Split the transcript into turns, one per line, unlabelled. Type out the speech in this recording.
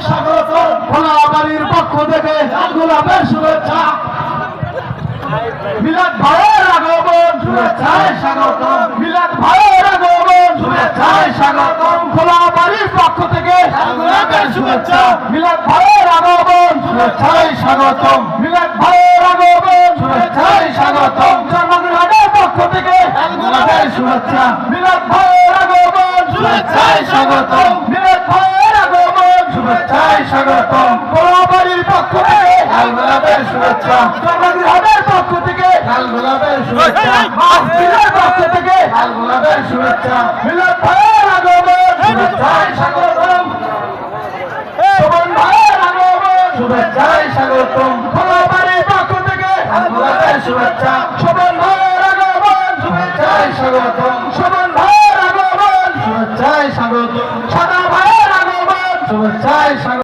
স্বাগতম। খোলাবাড়ির পক্ষ থেকে লাল গোলাপের শুভেচ্ছা। মিলাদ ভাইয়ের আগমন শুভেচ্ছায় স্বাগতম। মিলাদ ভাইয়ের আগমন শুভেচ্ছায় স্বাগতম। খোলাবাড়ির পক্ষ থেকে লাল গোলাপের শুভেচ্ছা। মিলাদ ভাইয়ের আগমন শুভেচ্ছায় স্বাগতম। মিলাদ ভাইয়ের আগমন শুভেচ্ছায় স্বাগতম। জন্মদিনের পক্ষ থেকে লাল গোলাপের শুভেচ্ছা। মিলাদ ভাইয়ের আগমন শুভেচ্ছায় স্বাগতম। মিলাদ ভাইয়ের আগমন শুভেচ্ছায় স্বাগতম। খোলাবাড়ির পক্ষ থেকে লাল গোলাপের শুভেচ্ছা। জন্মদিনের পক্ষ থেকে লাল গোলাপের শুভেচ্ছা। মাহফিলের পক্ষ থেকে লাল গোলাপের শুভেচ্ছা। মিলাদ ভাইয়ের আগমন শুভেচ্ছায় স্বাগতম। শোভন ভাইয়ের আগমন শুভেচ্ছায় স্বাগতম। খোলাবাড়ির পক্ষ থেকে লাল গোলাপের শুভেচ্ছা। শোভন ভাইয়ের আগমন শুভেচ্ছায় স্বাগতম। শোভন ভাইয়ের আগমন শুভেচ্ছায় স্বাগতম। সাদা ভাইয়ের আগমন শুভেচ্ছায় স্বাগতম।